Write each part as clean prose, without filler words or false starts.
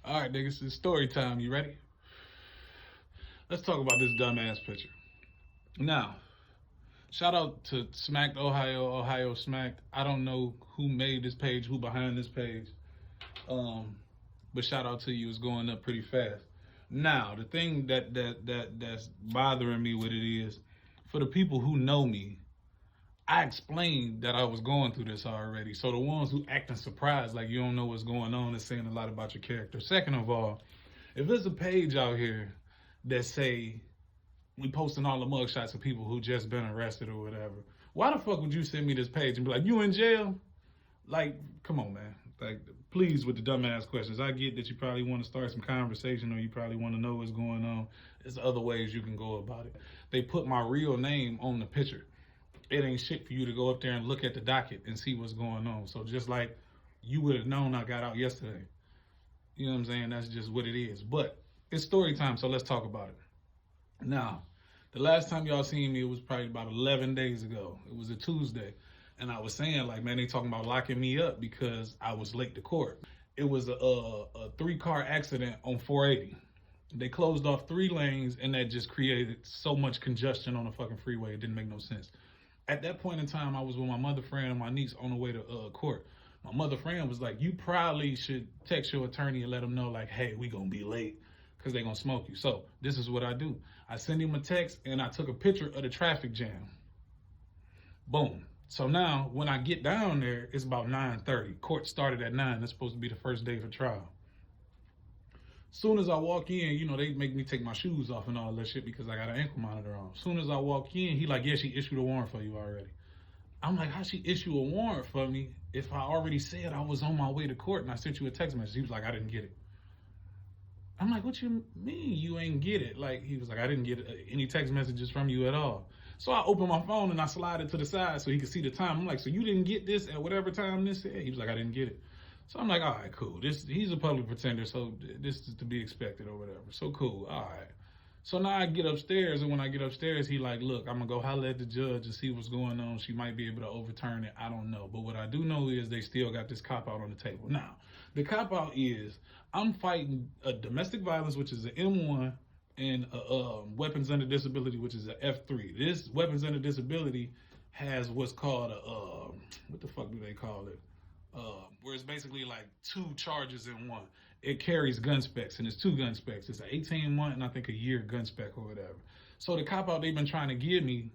All right, niggas, it's story time. You ready? Let's talk about this dumbass picture. Now, shout out to Smacked Ohio, Ohio Smacked. I don't know who made this page, who behind this page. Um, but shout out to you. It's going up pretty fast. Now, the thing that's bothering me with it is, for the people who know me, I explained that I was going through this already. So the ones who acting surprised, like you don't know what's going on, is saying a lot about your character. Second of all, if there's a page out here that say we posting all the mugshots of people who just been arrested or whatever, why the fuck would you send me this page and be like, you in jail? Like, come on, man. Like, please with the dumbass questions. I get that you probably want to start some conversation or you probably want to know what's going on. There's other ways you can go about it. They put my real name on the picture. It ain't shit for you to go up there and look at the docket and see what's going on. So just like you would have known I got out yesterday. You know what I'm saying? That's just what it is. But it's story time, so let's talk about it. Now, the last time y'all seen me, it was probably about 11 days ago. It was a Tuesday. And I was saying, like, man, they talking about locking me up because I was late to court. It was a three-car accident on 480. They closed off 3 lanes, and that just created so much congestion on the fucking freeway. It didn't make no sense. At that point in time, I was with my mother friend and my niece on the way to court. My mother friend was like, you probably should text your attorney and let them know, like, hey, we gonna be late because they gonna smoke you. So this is what I do. I send him a text and I took a picture of the traffic jam. Boom. So now when I get down there, it's about 9:30. Court started at 9. That's supposed to be the first day for trial. Soon as I walk in, you know, they make me take my shoes off and all that shit because I got an ankle monitor on. Soon as I walk in, he like, yeah, she issued a warrant for you already. I'm like, how she issue a warrant for me if I already said I was on my way to court and I sent you a text message? He was like, I didn't get it. I'm like, what you mean you ain't get it? Like, he was like, I didn't get any text messages from you at all. So I opened my phone and I slide it to the side so he could see the time. I'm like, so you didn't get this at whatever time this said? He was like, I didn't get it. So I'm like, all right, cool. He's a public pretender, so this is to be expected or whatever. So cool, all right. So now I get upstairs, and when I get upstairs, he like, look, I'm gonna go holler at the judge and see what's going on. She might be able to overturn it. I don't know. But what I do know is they still got this cop out on the table. Now, the cop out is I'm fighting a domestic violence, which is an M1, and weapons under disability, which is an F3. This weapons under disability has what's called a, what the fuck do they call it? Where it's basically like 2 charges in one. It carries gun specs, and it's 2 gun specs. It's an 18-month and I think a year gun spec or whatever. So the cop out they've been trying to give me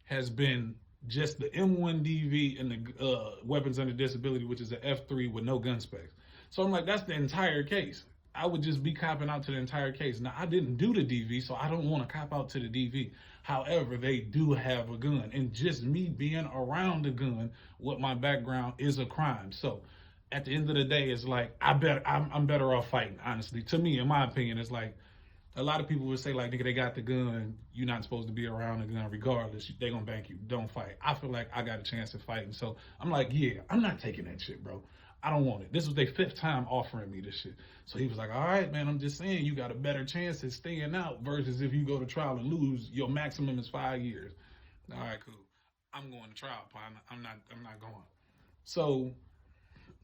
has been just the M1 DV and the weapons under disability, which is an F3 with no gun specs. So I'm like, that's the entire case. I would just be copping out to the entire case. Now, I didn't do the DV, so I don't want to cop out to the DV. However, they do have a gun. And just me being around the gun with my background is a crime. So at the end of the day, it's like, I'm better off fighting, honestly. To me, in my opinion, it's like, a lot of people would say, like, nigga, they got the gun. You're not supposed to be around the gun regardless. They gonna bank you. Don't fight. I feel like I got a chance at fighting. So I'm like, yeah, I'm not taking that shit, bro. I don't want it. This was their 5th time offering me this shit. So he was like, all right, man, I'm just saying you got a better chance at staying out versus if you go to trial and lose, your maximum is 5 years. All right, cool. I'm going to trial, partner. I'm not going. So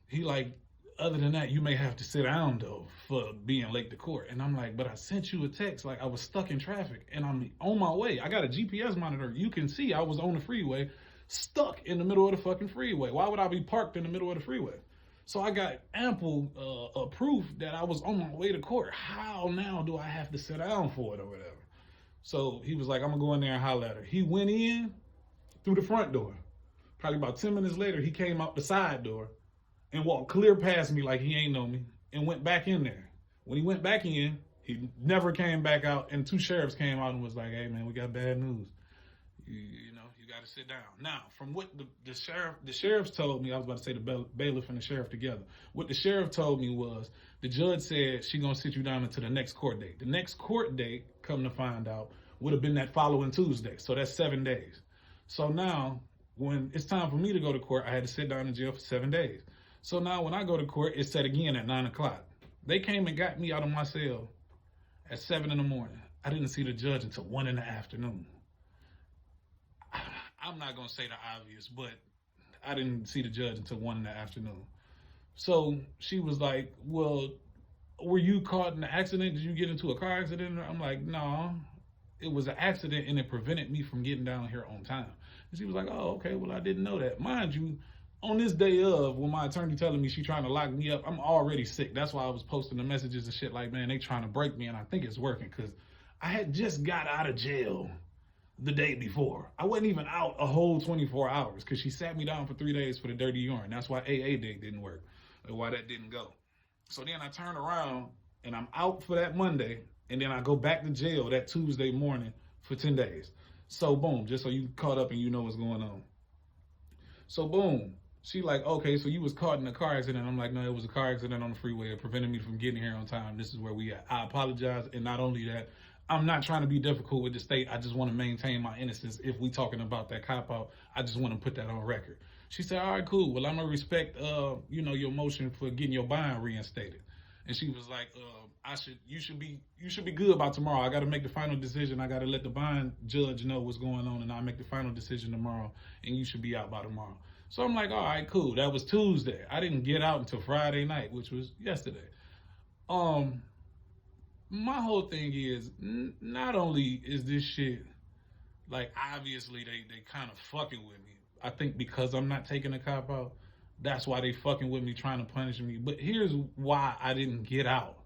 he like, other than that, you may have to sit down though for being late to court. And I'm like, but I sent you a text. Like, I was stuck in traffic and I'm on my way. I got a GPS monitor. You can see I was on the freeway, stuck in the middle of the fucking freeway. Why would I be parked in the middle of the freeway? So I got ample proof that I was on my way to court. How now do I have to sit down for it or whatever? So he was like, I'm gonna go in there and holler at her. He went in through the front door. Probably about 10 minutes later, he came out the side door and walked clear past me like he ain't know me and went back in there. When he went back in, he never came back out, and 2 sheriffs came out and was like, hey man, we got bad news. You know, you got to sit down. Now, from what the sheriffs told me, I was about to say the bailiff and the sheriff together. What the sheriff told me was the judge said she gonna sit you down until the next court date. The next court date, come to find out, would have been that following Tuesday. So that's 7 days. So now, when it's time for me to go to court, I had to sit down in jail for 7 days. So now when I go to court, it's set again at 9 o'clock. They came and got me out of my cell at 7 in the morning. I didn't see the judge until 1 in the afternoon. I'm not gonna say the obvious, but I didn't see the judge until 1 in the afternoon. So she was like, well, were you caught in an accident? Did you get into a car accident? I'm like, no, it was an accident and it prevented me from getting down here on time. And she was like, oh, okay, well, I didn't know that. Mind you, on this day of, when my attorney telling me she trying to lock me up, I'm already sick. That's why I was posting the messages and shit like, man, they trying to break me, and I think it's working because I had just got out of jail the day before. I wasn't even out a whole 24 hours because she sat me down for 3 days for the dirty urine. That's why AA Day didn't work, or why that didn't go. So then I turn around and I'm out for that Monday, and then I go back to jail that Tuesday morning for 10 days. So boom, just so you caught up and you know what's going on. So boom, she like, okay, so you was caught in a car accident. I'm like, no, it was a car accident on the freeway. It prevented me from getting here on time. This is where we at. I apologize, and not only that, I'm not trying to be difficult with the state. I just want to maintain my innocence. If we talking about that cop out, I just want to put that on record. She said, all right, cool. Well, I'm gonna respect, your motion for getting your bond reinstated. And she was like, you should be good by tomorrow. I got to make the final decision. I got to let the bond judge know what's going on, and I'll make the final decision tomorrow. And you should be out by tomorrow. So I'm like, all right, cool. That was Tuesday. I didn't get out until Friday night, which was yesterday. My whole thing is, not only is this shit, like, obviously they kind of fucking with me. I think because I'm not taking a cop out, that's why they fucking with me, trying to punish me. But here's why I didn't get out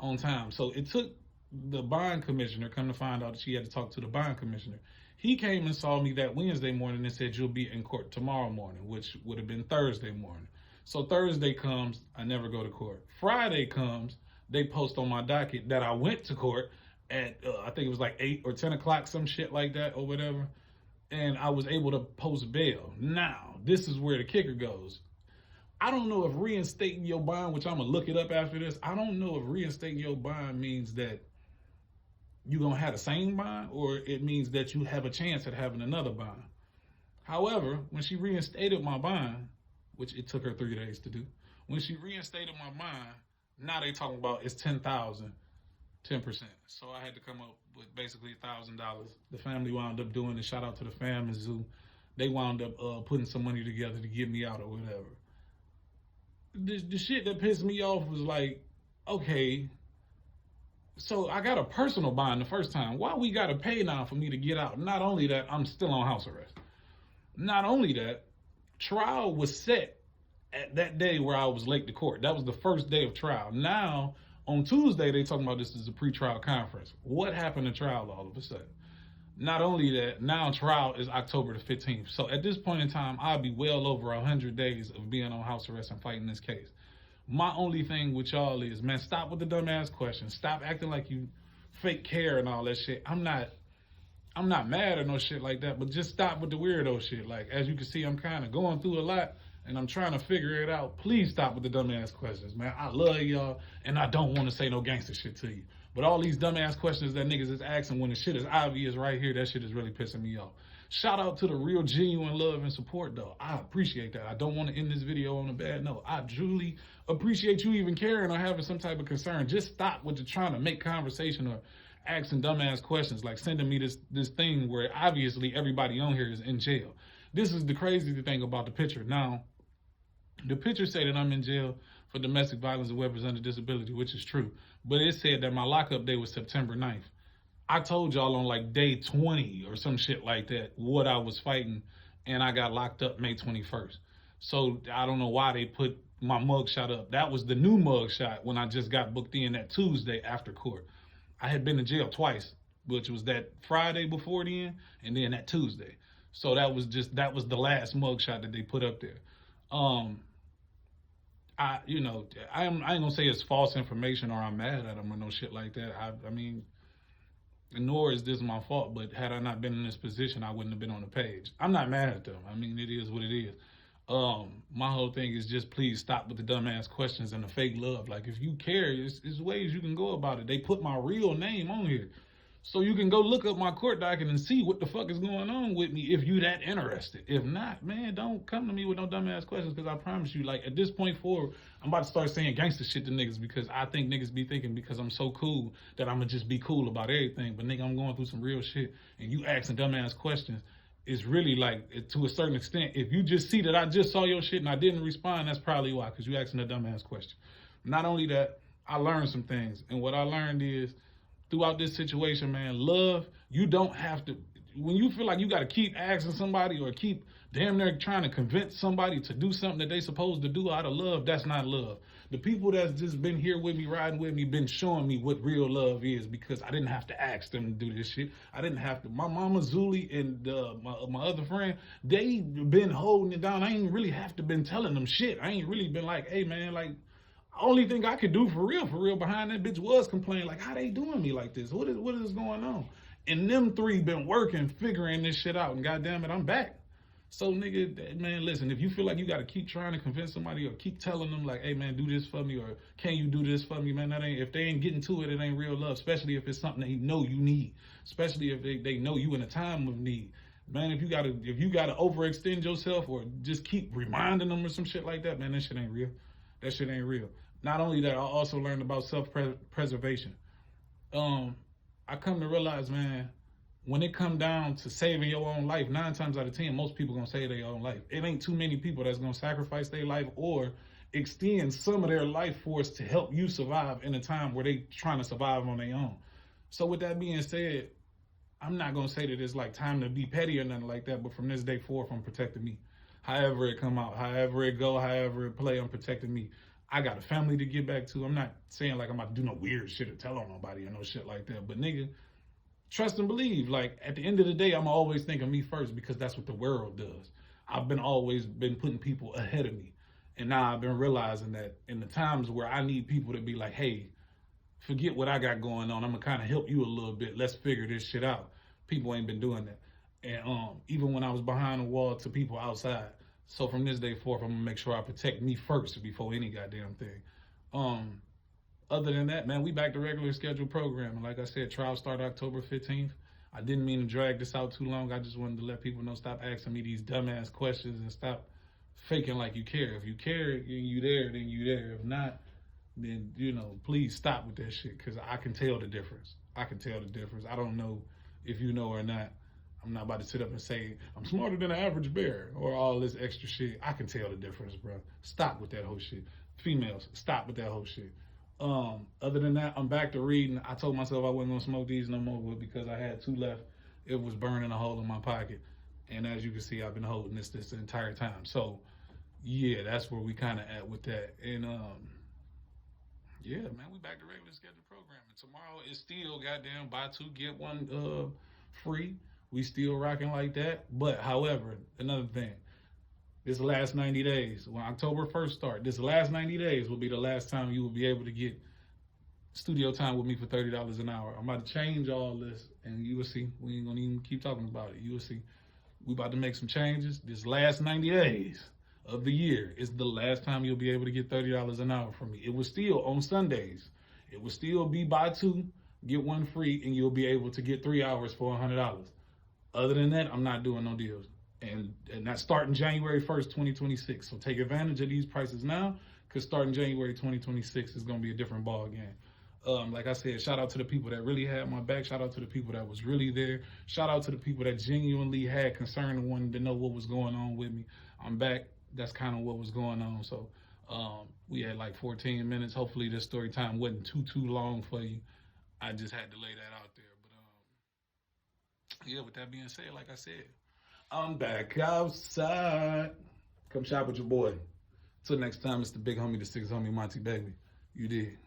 on time. So it took the bond commissioner, come to find out that she had to talk to the bond commissioner. He came and saw me that Wednesday morning and said, you'll be in court tomorrow morning, which would have been Thursday morning. So Thursday comes, I never go to court. Friday comes, they post on my docket that I went to court at, I think it was like 8 or 10 o'clock, some shit like that or whatever. And I was able to post bail. Now, this is where the kicker goes. I don't know if reinstating your bond, which I'm going to look it up after this, I don't know if reinstating your bond means that you're going to have the same bond or it means that you have a chance at having another bond. However, when she reinstated my bond, which it took her 3 days to do, when she reinstated my bond, now they talking about it's 10,000, 10%. So I had to come up with basically $1,000. The family wound up doing it. Shout out to the fam and Zoo. They wound up putting some money together to get me out or whatever. The shit that pissed me off was like, okay, so I got a personal bond the first time. Why we got to pay now for me to get out? Not only that, I'm still on house arrest. Not only that, trial was set at that day where I was late to court. That was the first day of trial. Now, on Tuesday, they talking about this is a pre-trial conference. What happened to trial all of a sudden? Not only that, now trial is October the 15th. So at this point in time, I'll be well over 100 days of being on house arrest and fighting this case. My only thing with y'all is, man, stop with the dumbass questions. Stop acting like you fake care and all that shit. I'm not mad or no shit like that, but just stop with the weirdo shit. Like, as you can see, I'm kind of going through a lot and I'm trying to figure it out. Please stop with the dumbass questions, man. I love y'all and I don't want to say no gangster shit to you. But all these dumbass questions that niggas is asking when the shit is obvious right here, that shit is really pissing me off. Shout out to the real genuine love and support, though. I appreciate that. I don't want to end this video on a bad note. I truly appreciate you even caring or having some type of concern. Just stop with the trying to make conversation or asking dumbass questions, like sending me this thing where obviously everybody on here is in jail. This is the crazy thing about the picture. Now, the picture say that I'm in jail for domestic violence and weapons under disability, which is true. But it said that my lockup day was September 9th. I told y'all on like day 20 or some shit like that what I was fighting, and I got locked up May 21st. So I don't know why they put my mugshot up. That was the new mugshot when I just got booked in that Tuesday after court. I had been to jail twice, which was that Friday before then and then that Tuesday. So that was the last mugshot that they put up there. I ain't gonna say it's false information or I'm mad at them or no shit like that. I mean, nor is this my fault, but had I not been in this position, I wouldn't have been on the page. I'm not mad at them. I mean, it is what it is. My whole thing is just please stop with the dumbass questions and the fake love. Like, if you care, there's ways you can go about it. They put my real name on here. So you can go look up my court document and see what the fuck is going on with me if you that interested. If not, man, don't come to me with no dumbass questions, because I promise you, like, at this point forward, I'm about to start saying gangster shit to niggas, because I think niggas be thinking because I'm so cool that I'm going to just be cool about everything. But nigga, I'm going through some real shit, and you asking dumbass questions is really, like, to a certain extent, if you just see that I just saw your shit and I didn't respond, that's probably why, because you asking a dumbass question. Not only that, I learned some things. And what I learned is throughout this situation, man, love, you don't have to, when you feel like you got to keep asking somebody or keep damn near trying to convince somebody to do something that they supposed to do out of love, that's not love. The people that's just been here with me, riding with me, been showing me what real love is because I didn't have to ask them to do this shit. I didn't have to. My mama Zuli and my other friend, they been holding it down. I ain't really have to been telling them shit. I ain't really been like, hey man, like only thing I could do for real behind that bitch was complain like, how they doing me like this? What is going on? And them three been working, figuring this shit out, and goddamn it, I'm back. So nigga, man, listen, if you feel like you gotta keep trying to convince somebody or keep telling them like, hey man, do this for me, or can you do this for me, man, that ain't, if they ain't getting to it, it ain't real love, especially if it's something they know you need, especially if they know you in a time of need. Man, if you gotta overextend yourself or just keep reminding them or some shit like that, man, that shit ain't real. That shit ain't real. Not only that, I also learned about self-preservation. I come to realize, man, when it come down to saving your own life, 9 times out of 10, most people gonna save their own life. It ain't too many people that's gonna sacrifice their life or extend some of their life force to help you survive in a time where they trying to survive on their own. So with that being said, I'm not gonna say that it's like time to be petty or nothing like that, but from this day forth, I'm protecting me. However it come out, however it go, however it play, I'm protecting me. I got a family to get back to. I'm not saying like I'm about to do no weird shit or tell on nobody or no shit like that. But nigga, trust and believe. Like at the end of the day, I'm always thinking me first because that's what the world does. I've been always been putting people ahead of me. And now I've been realizing that in the times where I need people to be like, hey, forget what I got going on. I'm gonna kind of help you a little bit. Let's figure this shit out. People ain't been doing that. And even when I was behind the wall to people outside. So from this day forth, I'm gonna make sure I protect me first before any goddamn thing. Other than that, man, we back to regular scheduled programming. Like I said, trial start October 15th. I didn't mean to drag this out too long. I just wanted to let people know, stop asking me these dumbass questions and stop faking like you care. If you care and you there, then you there. If not, then, you know, please stop with that shit because I can tell the difference. I can tell the difference. I don't know if you know or not. I'm not about to sit up and say, I'm smarter than an average bear or all this extra shit. I can tell the difference, bro. Stop with that whole shit. Females, stop with that whole shit. Other than that, I'm back to reading. I told myself I wasn't gonna smoke these no more, but because I had 2 left, it was burning a hole in my pocket. And as you can see, I've been holding this entire time. So yeah, that's where we kind of at with that. And yeah, man, we back to regular scheduled programming. Tomorrow is still goddamn buy 2 get 1 free. We still rocking like that. But however, another thing, this last 90 days, when October 1st start, this last 90 days will be the last time you will be able to get studio time with me for $30 an hour. I'm about to change all this, and you will see. We ain't gonna even keep talking about it. You will see. We about to make some changes. This last 90 days of the year is the last time you'll be able to get $30 an hour from me. It will still, on Sundays, it will still be buy 2, get 1 free, and you'll be able to get 3 hours for $100. Other than that, I'm not doing no deals. And that's starting January 1st, 2026. So take advantage of these prices now, because starting January 2026 is going to be a different ball game. Like I said, shout out to the people that really had my back. Shout out to the people that was really there. Shout out to the people that genuinely had concern and wanted to know what was going on with me. I'm back. That's kind of what was going on. So we had like 14 minutes. Hopefully this story time wasn't too long for you. I just had to lay that out there. Yeah, with that being said, like I said, I'm back outside. Come shop with your boy. Till next time, it's the big homie, the 6 homie, Montybaby. You did.